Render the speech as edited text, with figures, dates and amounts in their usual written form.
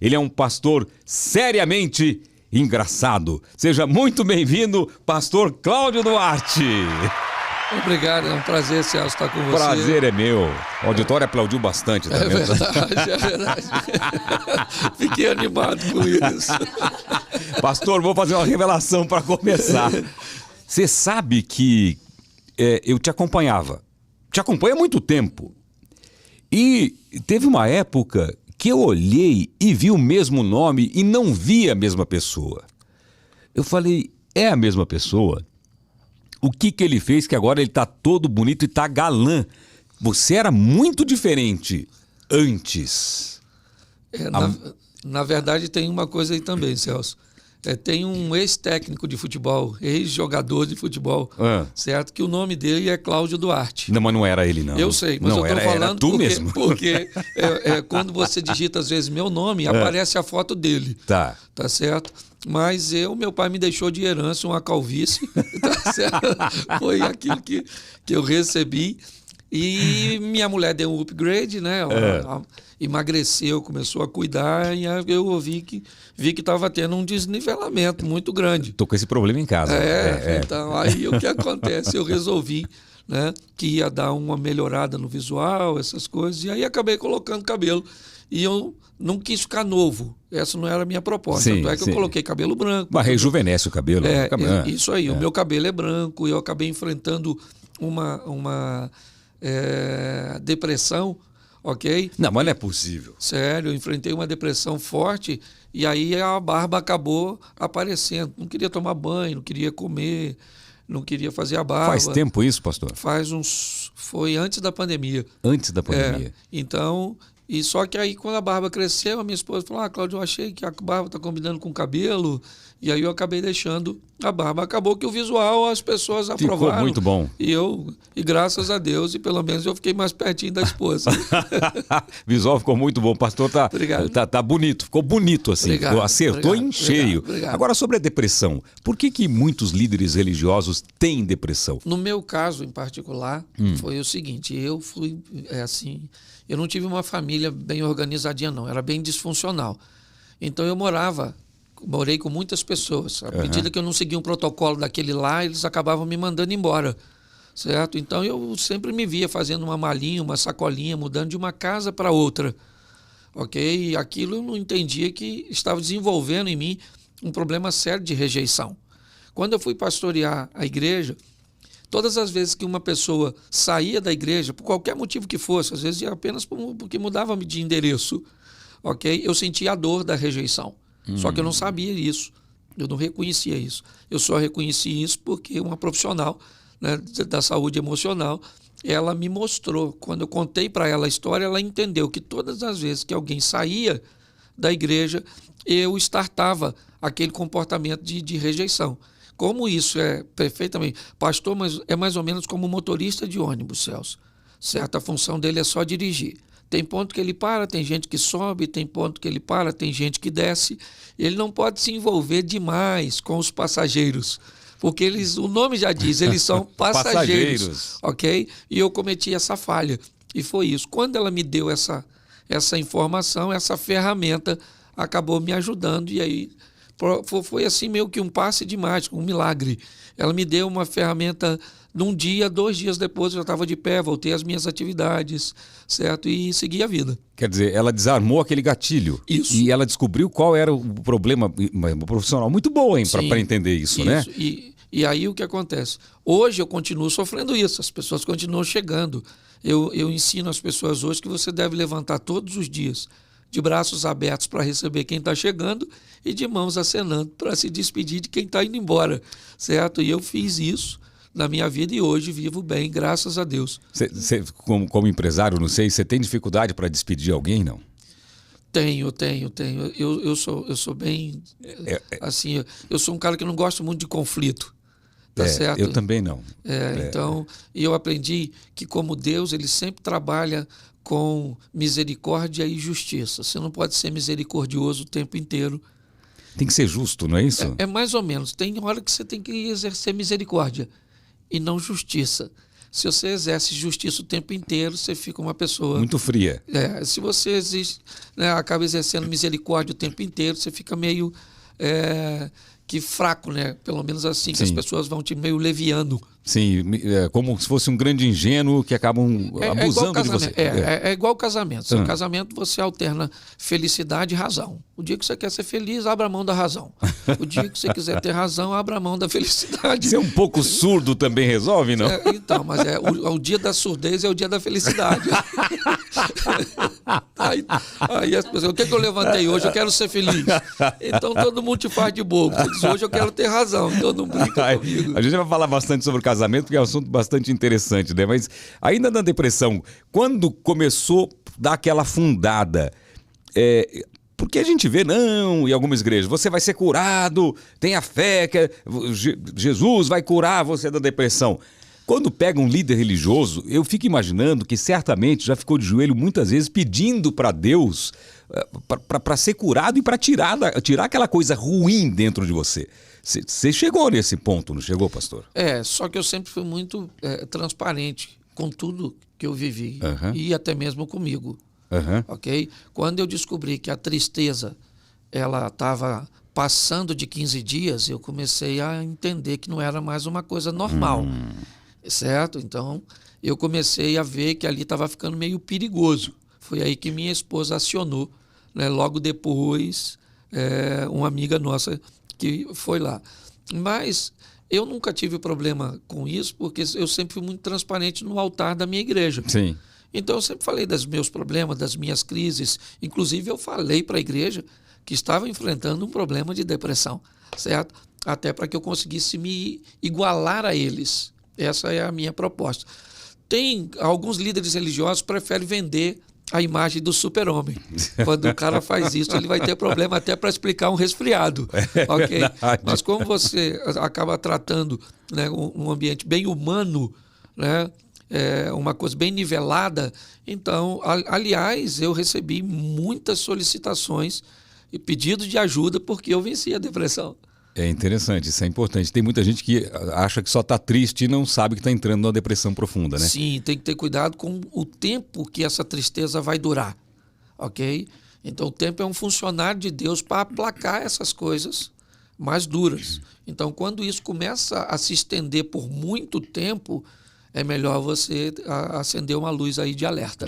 Ele é um pastor seriamente engraçado. Seja muito bem-vindo, pastor Cláudio Duarte. Obrigado, é um prazer, Celso, estar com você. Prazer é meu. O auditório aplaudiu bastante também. É verdade. Fiquei animado com isso. Pastor, vou fazer uma revelação para começar. Você sabe que eu te acompanhava. Te acompanho há muito tempo. E teve uma época que eu olhei e vi o mesmo nome e não vi a mesma pessoa. Eu falei, é a mesma pessoa? O que ele fez que agora ele tá todo bonito e tá galã? Você era muito diferente antes. Na verdade, tem uma coisa aí também, Celso. Tem um ex-técnico de futebol, ex-jogador de futebol, certo? Que o nome dele é Cláudio Duarte. Não, mas não era ele, não. Eu sei, mas não, eu estou falando era tu mesmo. porque quando você digita, às vezes, meu nome, aparece a foto dele. Tá certo? Mas meu pai me deixou de herança uma calvície, tá certo? Foi aquilo que eu recebi. E minha mulher deu um upgrade, né? Ela emagreceu, começou a cuidar, e eu vi que estava tendo um desnivelamento muito grande. Tô com esse problema em casa. Então, aí o que acontece? Eu resolvi, né, que ia dar uma melhorada no visual, essas coisas, e aí acabei colocando cabelo. E eu não quis ficar novo. Essa não era a minha proposta. Tanto é que eu coloquei cabelo branco. Mas rejuvenesce o cabelo. Isso aí. O meu cabelo é branco e eu acabei enfrentando uma depressão, ok? Não, mas não é possível. Sério, eu enfrentei uma depressão forte e aí a barba acabou aparecendo. Não queria tomar banho, não queria comer, não queria fazer a barba. Faz tempo isso, pastor? Foi antes da pandemia. Antes da pandemia. Então... E só que aí, quando a barba cresceu, a minha esposa falou, Cláudio, eu achei que a barba está combinando com o cabelo. E aí eu acabei deixando a barba. Acabou que o visual as pessoas aprovaram. Ficou muito bom. E graças a Deus, e pelo menos eu fiquei mais pertinho da esposa. Visual ficou muito bom. O pastor tá bonito. Ficou bonito assim. Obrigado, acertou em cheio. Obrigado. Agora, sobre a depressão. Por que muitos líderes religiosos têm depressão? No meu caso, em particular, foi o seguinte. Eu fui, eu não tive uma família bem organizadinha, não. Era bem disfuncional. Então eu morei com muitas pessoas. À medida que eu não seguia um protocolo daquele lá, eles acabavam me mandando embora, certo? Então eu sempre me via fazendo uma malinha, uma sacolinha, mudando de uma casa para outra, ok? E aquilo eu não entendia que estava desenvolvendo em mim um problema sério de rejeição. Quando eu fui pastorear a igreja, todas as vezes que uma pessoa saía da igreja, por qualquer motivo que fosse, às vezes apenas porque mudava de endereço, ok? Eu sentia a dor da rejeição. Só que eu não sabia isso, eu não reconhecia isso. Eu só reconheci isso porque uma profissional, né, da saúde emocional, ela me mostrou. Quando eu contei para ela a história, ela entendeu que todas as vezes que alguém saía da igreja, eu startava aquele comportamento de rejeição. Como isso é perfeitamente... Pastor, mas é mais ou menos como motorista de ônibus, Celso. Certo? A função dele é só dirigir. Tem ponto que ele para, tem gente que sobe, tem ponto que ele para, tem gente que desce. Ele não pode se envolver demais com os passageiros, porque o nome já diz, eles são passageiros, ok? E eu cometi essa falha, e foi isso. Quando ela me deu essa informação, essa ferramenta, acabou me ajudando, e aí foi assim meio que um passe de mágica, um milagre. Ela me deu uma ferramenta. Num dia, 2 dias depois, eu já estava de pé, voltei às minhas atividades, certo? E segui a vida. Quer dizer, ela desarmou aquele gatilho. Isso. E ela descobriu qual era o problema. Uma profissional muito boa, hein, para entender isso, né? E aí o que acontece? Hoje eu continuo sofrendo isso, as pessoas continuam chegando. Eu ensino as pessoas hoje que você deve levantar todos os dias, de braços abertos para receber quem está chegando e de mãos acenando para se despedir de quem está indo embora, certo? E eu fiz isso na minha vida e hoje vivo bem, graças a Deus. Você, como empresário, não sei, você tem dificuldade para despedir alguém, não? Tenho. Eu sou bem... assim, eu sou um cara que não gosto muito de conflito. Tá certo? Eu também não. Então, eu aprendi que como Deus, ele sempre trabalha com misericórdia e justiça. Você não pode ser misericordioso o tempo inteiro. Tem que ser justo, não é isso? É mais ou menos. Tem hora que você tem que exercer misericórdia e não justiça. Se você exerce justiça o tempo inteiro, você fica uma pessoa... Muito fria. Se você existe, né, acaba exercendo misericórdia o tempo inteiro, você fica meio que fraco, né? Pelo menos assim, que as pessoas vão te meio leviano. Sim, como se fosse um grande ingênuo que acabam abusando de você. É igual casamento. Seu casamento, você alterna felicidade e razão. O dia que você quer ser feliz, abra a mão da razão. O dia que você quiser ter razão, abra a mão da felicidade. Ser um pouco surdo também resolve, não? Então, mas o dia da surdez é o dia da felicidade. Aí as pessoas, o que eu levantei hoje? Eu quero ser feliz. Então todo mundo te faz de bobo. Você diz, hoje eu quero ter razão, então não brinca comigo. A gente vai falar bastante sobre casamento, porque é um assunto bastante interessante, né? Mas ainda na depressão, quando começou a dar aquela afundada, porque a gente vê, não, em algumas igrejas, você vai ser curado, tenha fé, que Jesus vai curar você da depressão. Quando pega um líder religioso, eu fico imaginando que certamente já ficou de joelho muitas vezes pedindo para Deus para ser curado e para tirar aquela coisa ruim dentro de você. Você chegou nesse ponto, não chegou, pastor? Só que eu sempre fui muito transparente com tudo que eu vivi e até mesmo comigo. Ok? Quando eu descobri que a tristeza ela estava passando de 15 dias, eu comecei a entender que não era mais uma coisa normal. Certo? Então, eu comecei a ver que ali estava ficando meio perigoso. Foi aí que minha esposa acionou, né? Logo depois, uma amiga nossa que foi lá. Mas eu nunca tive problema com isso, porque eu sempre fui muito transparente no altar da minha igreja. Sim. Então, eu sempre falei dos meus problemas, das minhas crises. Inclusive, eu falei para a igreja que estava enfrentando um problema de depressão, certo? Até para que eu conseguisse me igualar a eles. Essa é a minha proposta. Tem alguns líderes religiosos que preferem vender a imagem do super-homem. Quando o cara faz isso, ele vai ter problema até para explicar um resfriado. Ok? Mas como você acaba tratando, né, um ambiente bem humano, né, uma coisa bem nivelada, então, aliás, eu recebi muitas solicitações e pedidos de ajuda porque eu venci a depressão. É interessante, isso é importante. Tem muita gente que acha que só está triste e não sabe que está entrando numa depressão profunda, né? Sim, tem que ter cuidado com o tempo que essa tristeza vai durar, ok? Então o tempo é um funcionário de Deus para aplacar essas coisas mais duras. Então quando isso começa a se estender por muito tempo, é melhor você acender uma luz aí de alerta.